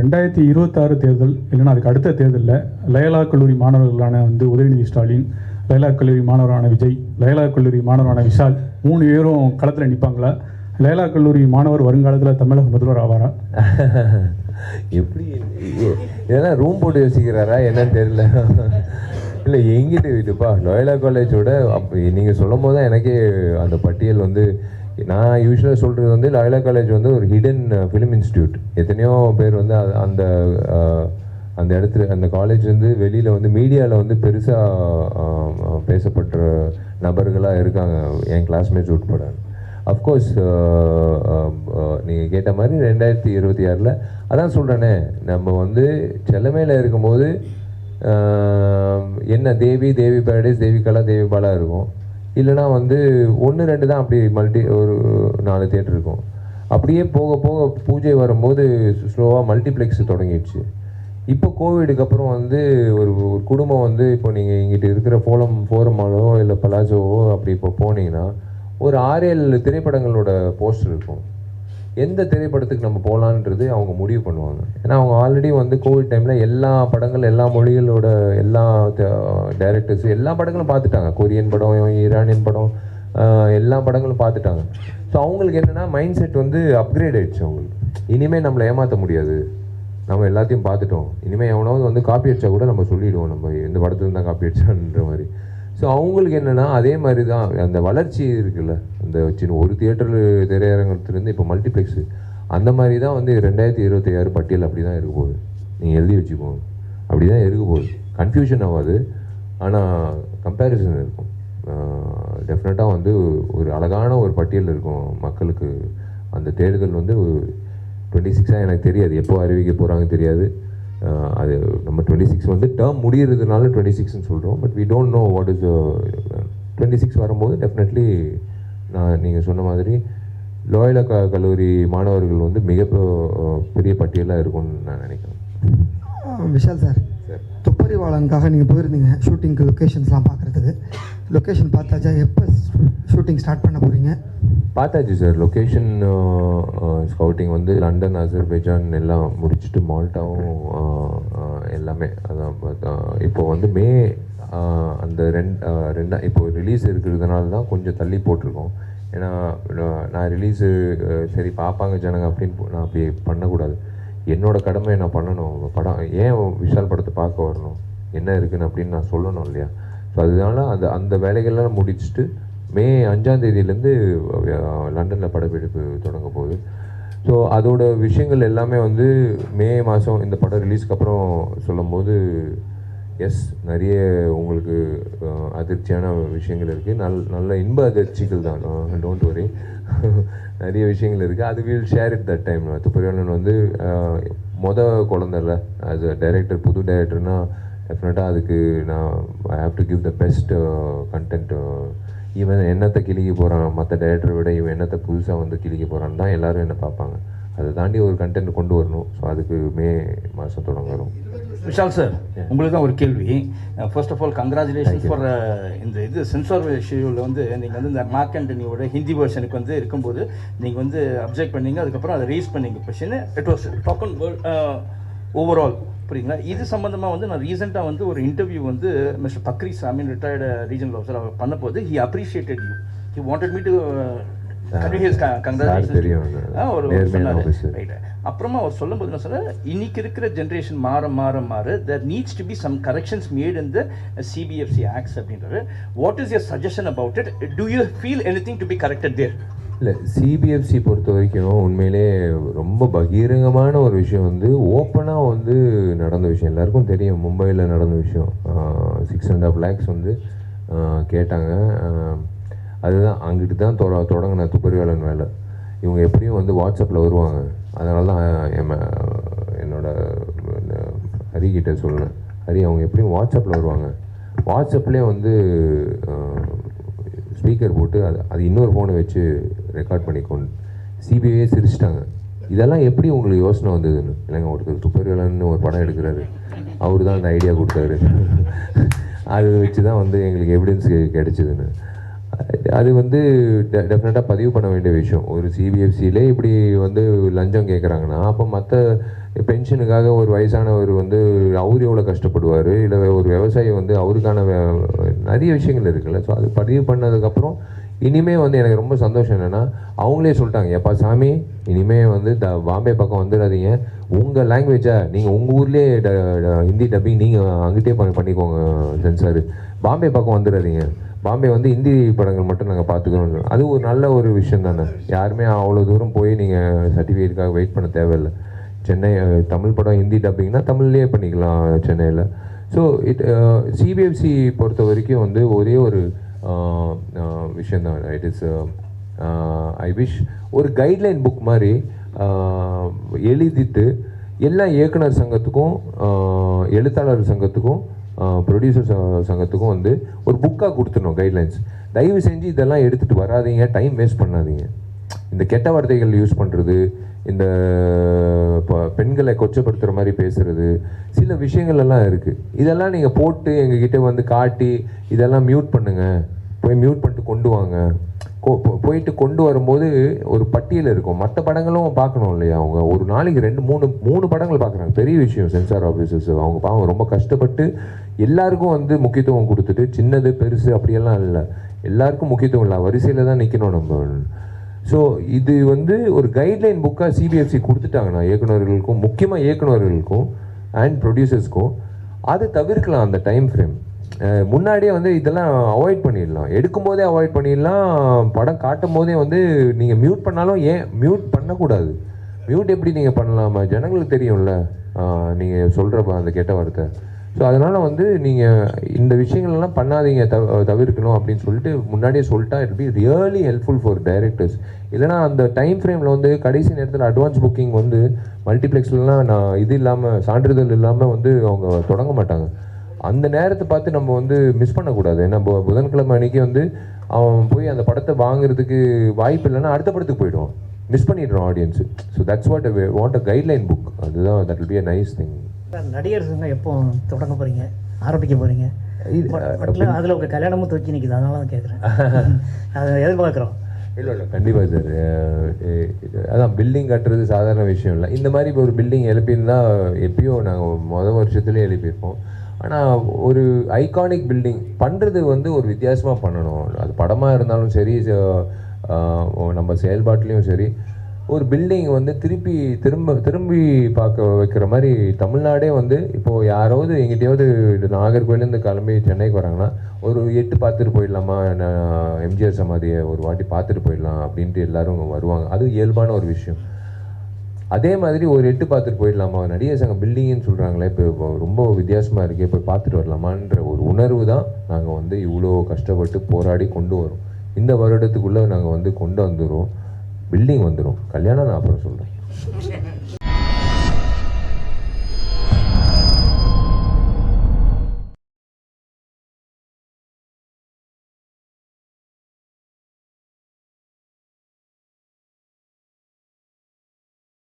2026 தேர்தல் இல்லைன்னா அதுக்கு அடுத்த தேர்தலில் லயலா கல்லூரி மாணவர்களான உதயநிதி ஸ்டாலின், லயலா கல்லூரி மாணவரான விஜய், லயலா கல்லூரி மாணவரான விஷால் 3 பேரும் களத்தில் நிற்பாங்களா? லயலா கல்லூரி மாணவர் வருங்காலத்தில் தமிழக முதல்வர் ஆவாரா? எப்படி இதெல்லாம் ரூம் போட்டு யோசிக்கிறாரா என்னன்னு தெரியல. இல்லை எங்கிட்ட இதுப்பா லோயலா காலேஜோட அப்போ நீங்கள் சொல்லும் போது தான் எனக்கே அந்த பட்டியல் நான் யூஸ்வலாக சொல்கிறது லோயலா காலேஜ் ஒரு ஹிடன் ஃபிலிம் இன்ஸ்டியூட். எத்தனையோ பேர் அந்த அந்த இடத்துல அந்த காலேஜ் வெளியில் மீடியாவில் பெருசாக பேசப்படுற நபர்களாக இருக்காங்க, என் கிளாஸ்மேட்ஸ் உட்பட. அஃப்கோர்ஸ் நீங்கள் கேட்ட மாதிரி 2026 அதான் சொல்கிறேனே, நம்ம செல்லமேல இருக்கும்போது என்ன தேவி பேரடைஸ், தேவி கலா, தேவி பாலா இருக்கும். இல்லைனா 1-2 தான் அப்படி ஒரு 4 தியேட்டர் இருக்கும். அப்படியே போக போக பூஜை வரும்போது ஸ்லோவாக மல்டிப்ளெக்ஸ் தொடங்கிடுச்சு. இப்போ கோவிடுக்கு அப்புறம் ஒரு குடும்பம் இப்போ நீங்கள் இங்கிட்ட இருக்கிற ஃபோரமாலோ இல்லை பலாசோவோ அப்படி இப்போ போனீங்கன்னா ஒரு 6-7 திரைப்படங்களோட போஸ்டர் இருக்கும். எந்த திரைப்படத்துக்கு நம்ம போகலான்றது அவங்க முடிவு பண்ணுவாங்க. ஏன்னா அவங்க ஆல்ரெடி கோவிட் டைமில் எல்லா படங்கள், எல்லா மொழிகளோட எல்லா டைரக்டர்ஸ் எல்லா படங்களும் பார்த்துட்டாங்க. கொரியன் படம், ஈரானியன் படம், எல்லா படங்களும் பார்த்துட்டாங்க. ஸோ அவங்களுக்கு என்னென்னா மைண்ட் செட் அப்கிரேட் ஆகிடுச்சு. அவங்களுக்கு இனிமேல் நம்மளை ஏமாற்ற முடியாது, நம்ம எல்லாத்தையும் பார்த்துட்டோம், இனிமேல் எவனாவது காப்பி அடித்தா கூட நம்ம சொல்லிவிடுவோம் நம்ம எந்த படத்துல தான் காப்பி அடிச்சான்ற மாதிரி. ஸோ அவங்களுக்கு என்னென்னா அதே மாதிரி தான் அந்த வளர்ச்சி இருக்குல்ல, அந்த சின்ன ஒரு தியேட்டர் திரையரங்கத்துலேருந்து இப்போ மல்டிப்ளெக்ஸு, அந்த மாதிரி தான் 2026 பட்டியல் அப்படி தான் இருக்க போகுது. நீங்கள் எழுதி வச்சுக்கோங்க, அப்படி தான் இருக்க போகுது. கன்ஃபியூஷன் ஆகாது, ஆனால் கம்பேரிசன் இருக்கும். டெஃபினட்டாக ஒரு அழகான ஒரு பட்டியல் இருக்கும் மக்களுக்கு. அந்த தேர்தல் 26 எனக்கு தெரியாது, எப்போ அறிவிக்க போகிறாங்க தெரியாது. அது நம்ம 26 டேர்ம் முடிகிறதுனால 26ன்னு சொல்கிறோம். But we don't know what is 26 வரும்போது டெஃபினெட்லி நீங்கள் சொன்ன மாதிரி லோயலா கல்லூரி மாணவர்கள் மிக பெரிய பட்டியலாக இருக்கும்னு நான் நினைக்கிறேன். விஷால் சார், துப்பறிவாளனுக்காக நீங்கள் போயிருந்தீங்க ஷூட்டிங்க்கு, லொக்கேஷன்ஸ்லாம் பார்க்குறதுக்கு. லொக்கேஷன் பார்த்தாச்சா? எப்போ ஷூட்டிங் ஸ்டார்ட் பண்ண போகிறீங்க? பார்த்தாச்சு sir. Location scouting London, Azerbaijan எல்லாம் முடிச்சுட்டு மால்ட்டாவும் எல்லாமே அதான். இப்போ மே அந்த இப்போ ரிலீஸ் இருக்கிறதுனால தான் கொஞ்சம் தள்ளி போட்டிருக்கோம். ஏன்னா நான் ரிலீஸு சரி பார்ப்பாங்க ஜனங்க அப்படின்னு நான் அப்படி பண்ணக்கூடாது. என்னோடய கடமை நான் பண்ணணும். படம் ஏன் விஷால் படத்தை பார்க்க வரணும், என்ன இருக்குன்னு அப்படின்னு நான் சொல்லணும் இல்லையா? ஸோ அதனால அந்த வேலைகள்லாம் முடிச்சுட்டு மே 5ஆம் தேதியிலேருந்து லண்டனில் படப்பிடிப்பு தொடங்க போகுது. ஸோ அதோட விஷயங்கள் எல்லாமே மே மாதம் இந்த படம் ரிலீஸ்க்கு அப்புறம் சொல்லும் போது எஸ் நிறைய உங்களுக்கு அதிர்ச்சியான விஷயங்கள் இருக்குது. நல்ல இன்ப அதிர்ச்சிகள் தான், டோன்ட் வரி. நிறைய விஷயங்கள் இருக்குது. அது will share it that time. Thupparivaalan குழந்தைல ஆஸ் அ டைரக்டர், புது டைரக்டர்னால் டெஃபினட்டாக அதுக்கு நான் I have to give the best content. இவன் என்னத்தை கிழிக்க போகிறான், மற்ற டைரக்டரை விட இவன் என்னத்தை புதுசாக கிழிக்க போகிறான்னு தான் எல்லோரும் என்ன பார்ப்பாங்க. அதை தாண்டி ஒரு கண்டென்ட் கொண்டு வரணும். ஸோ அதுக்கு மே மாதம் தொடங்கணும். விஷால் சார், உங்களுக்கு தான் ஒரு கேள்வி. First of all congratulations for இந்த சென்சார் ஷெடியூலில் நீங்கள் இந்த மார்க் ஆண்டனியோட ஹிந்தி வெர்ஷனுக்கு இருக்கும்போது நீங்கள் அப்ஜெக்ட் பண்ணீங்க, அதுக்கப்புறம் அதை ரேஸ் பண்ணீங்க question. It was talk on overall, புரியுங்களா? இது சம்மந்தமாக நான் ரீசெண்டாக ஒரு interview mister Bakri Samin, retired regional officer, அவர் பண்ண போது he appreciated you. He wanted me to அப்புறமா அவர் சொல்லும் போது நான் சொல்றேன், இன்னைக்கு இருக்கிற ஜென்ரேஷன் மாற there needs to be some corrections made in the CBFC acts அப்படின்றது. What is your suggestion about it? Do you feel anything to be corrected there? இல்லை, சிபிஎஃப்சி பொறுத்த வரைக்கும் உண்மையிலே ரொம்ப பகிரங்கமான ஒரு விஷயம் ஓப்பனாக நடந்த விஷயம். எல்லாருக்கும் தெரியும், மும்பையில் நடந்த விஷயம். 6.5 lakhs கேட்டாங்க. அதுதான் அங்கிட்டு தான் தொடங்கின துப்பறிவாளன் வேலை. இவங்க எப்படியும் வாட்ஸ்அப்பில் வருவாங்க. அதனால தான் என்னோட ஹரிக்கிட்ட சொல்லுவேன், ஹரி அவங்க எப்படியும் வாட்ஸ்அப்பில் வருவாங்க. வாட்ஸ்அப்லேயே ஸ்பீக்கர் போட்டு அது இன்னொரு ஃபோனை வச்சு ரெக்கார்ட் பண்ணிக்கொண்டு சிபிஐயே சிரிச்சிட்டாங்க. இதெல்லாம் எப்படி உங்களுக்கு யோசனை வந்ததுன்னு. இல்லைங்க, ஒருத்தர் துப்பறிவாளன்னு ஒரு படம் எடுக்கிறாரு, அவர் தான் அந்த ஐடியா கொடுத்தாரு. அது வச்சு தான் எங்களுக்கு எவிடன்ஸ் கிடைச்சிதுன்னு. அது டெஃபினட்டாக பதிவு பண்ண வேண்டிய விஷயம். ஒரு சிபிஎஃப்சியிலே இப்படி லஞ்சம் கேட்குறாங்கன்னா அப்போ மற்ற பென்ஷனுக்காக ஒரு வயசானவர் வந்து அவர் எவ்வளோ கஷ்டப்படுவார், இல்லை ஒரு விவசாயி வந்து அவருக்கான நிறைய விஷயங்கள் இருக்குல்ல. ஸோ அது பதிவு பண்ணதுக்கப்புறம் இனிமே வந்து எனக்கு ரொம்ப சந்தோஷம் என்னென்னா, அவங்களே சொல்லிட்டாங்க, எப்பா சாமி இனிமே வந்து பாம்பே பக்கம் வந்துடாதீங்க, உங்கள் லாங்குவேஜை நீங்கள் உங்கள் ஊர்லேயே ஹிந்தி டப்பிங் நீங்கள் அங்கிட்டே பண்ணிக்கோங்க சென்சார், பாம்பே பக்கம் வந்துடாதீங்க, பாம்பே வந்து ஹிந்தி படங்கள் மட்டும் நாங்கள் பார்த்துக்கிறோம். அது ஒரு நல்ல ஒரு விஷயம் தானே. யாருமே அவ்வளோ தூரம் போய் நீங்கள் சர்டிஃபிகேட்டுக்காக வெயிட் பண்ண தேவையில்லை. சென்னை தமிழ் படம் ஹிந்தி டப்பிங்னா தமிழ்லேயே பண்ணிக்கலாம் சென்னையில். ஸோ சிபிஎஃப்சி பொறுத்த வரைக்கும் வந்து ஒரே ஒரு விஷயந்தான், இட் இஸ் ஐ விஷ் ஒரு கைட்லைன் புக் மாதிரி எழுதிட்டு எல்லா இயக்குனர் சங்கத்துக்கும் எழுத்தாளர் சங்கத்துக்கும் ப்ரொடியூசர் சங்கத்துக்கும் வந்து ஒரு புக்காக கொடுத்துடணும் கைட்லைன்ஸ். தயவு செஞ்சு இதெல்லாம் எடுத்துகிட்டு வராதீங்க, டைம் வேஸ்ட் பண்ணாதீங்க. இந்த கெட்ட வார்த்தைகள் யூஸ் பண்ணுறது, இந்த பெண்களை கொச்சப்படுத்துகிற மாதிரி பேசுகிறது, சில விஷயங்கள் எல்லாம் இருக்குது. இதெல்லாம் நீங்கள் போட்டு எங்ககிட்ட வந்து காட்டி இதெல்லாம் மியூட் பண்ணுங்கள், போய் மியூட் பண்ணிட்டு கொண்டு வாங்க, போயிட்டு கொண்டு வரும்போது ஒரு பட்டியல் இருக்கும். மற்ற படங்களும் பார்க்கணும் இல்லையா? அவங்க ஒரு நாளைக்கு 2-3 படங்கள் பார்க்குறாங்க. பெரிய விஷயம் சென்சார் ஆஃபீஸர்ஸ். அவங்க பாவம் ரொம்ப கஷ்டப்பட்டு எல்லாருக்கும் வந்து முக்கியத்துவம் கொடுத்துட்டு, சின்னது பெருசு அப்படியெல்லாம் இல்லை, எல்லாருக்கும் முக்கியத்துவம் இல்லை, வரிசையில் தான் நிற்கணும் நம்ம. ஸோ இது வந்து ஒரு கைட்லைன் புக்காக சிபிஎஃப்சி கொடுத்துட்டாங்கன்னா இயக்குநர்களுக்கும், முக்கியமாக இயக்குநர்களுக்கும் அண்ட் ப்ரொடியூசர்ஸ்க்கும், அது தவிர்க்கலாம். அந்த டைம் ஃப்ரேம் முன்னாடியே வந்து இதெல்லாம் அவாய்ட் பண்ணிடலாம், எடுக்கும்போதே அவாய்ட் பண்ணிடலாம். படம் காட்டும் போதே வந்து நீங்கள் மியூட் பண்ணாலும் ஏன் மியூட் பண்ணக்கூடாது? மியூட் எப்படி நீங்கள் பண்ணலாமா? ஜனங்களுக்கு தெரியும்ல நீங்கள் சொல்கிற அந்த கெட்ட வார்த்தை. ஸோ அதனால் வந்து நீங்கள் இந்த விஷயங்கள்லாம் பண்ணாதீங்க, தவிர்க்கணும் அப்படின்னு சொல்லிட்டு முன்னாடியே சொல்லிட்டா it be really helpful for directors. இல்லைனா அந்த டைம் ஃப்ரேமில் வந்து கடைசி நேரத்தில் அட்வான்ஸ் புக்கிங் வந்து மல்டிப்ளெக்ஸ்லாம் நான் இது இல்லாமல், சான்றிதழ் இல்லாமல் வந்து அவங்க தொடங்க மாட்டாங்க. அந்த நேரத்தை பார்த்து நம்ம வந்து மிஸ் பண்ணக்கூடாது. ஏன்னா புதன்கிழமை அன்றைக்கி வந்து அவன் போய் அந்த படத்தை வாங்குறதுக்கு வாய்ப்பு இல்லைன்னா அடுத்த படத்துக்கு போயிடுவான், மிஸ் பண்ணிடுறோம் audience. So that's what a guideline book. அதுதான் that will be a nice thing. Nadigar Sangam எப்போ தொடங்க போகிறீங்க, ஆரம்பிக்க போகிறீங்க? அதில் உங்கள் கல்யாணமும் தூக்கி நிற்கிது, அதனால தான் கேட்குறேன். அதை எதிர்பார்க்குறோம். இல்லை கண்டிப்பாக சார். அதான் பில்டிங் கட்டுறது சாதாரண விஷயம் இல்லை. இந்த மாதிரி இப்போ ஒரு பில்டிங் எழுப்பியிருந்தா எப்பயோ நாங்கள் வருஷத்துலேயே எழுப்பியிருப்போம். ஆனால் ஒரு ஐகானிக் பில்டிங் பண்ணுறது வந்து ஒரு வித்தியாசமாக பண்ணணும். அது படமாக இருந்தாலும் சரி, நம்ம செயல்பாட்டிலையும் சரி, ஒரு பில்டிங் வந்து திரும்பி பார்க்க வைக்கிற மாதிரி தமிழ்நாடே வந்து இப்போது யாராவது எங்கிட்டையாவது நாகர்கோவிலேருந்து கிளம்பி சென்னைக்கு வராங்கன்னா ஒரு 8 பார்த்துட்டு போயிடலாமா, எம்ஜிஆர் சமாதியை ஒரு வாட்டி பார்த்துட்டு போயிடலாம் அப்படின்ட்டு எல்லோரும் வருவாங்க. அது இயல்பான ஒரு விஷயம். அதே மாதிரி ஒரு 8 பார்த்துட்டு போயிடலாமா, நடிகர் சங்கம் பில்டிங்னு சொல்கிறாங்களே இப்போ ரொம்ப வித்தியாசமாக இருக்கே, போய் பார்த்துட்டு வரலாமான்ற ஒரு உணர்வு தான் நாங்கள் வந்து இவ்வளோ கஷ்டப்பட்டு போராடி கொண்டு வரோம். இந்த வருடத்துக்குள்ளே நாங்கள் வந்து கொண்டு வந்துடுவோம், பில்டிங் வந்துடும். கல்யாணம் நான் அப்புறம் சொல்கிறேன்.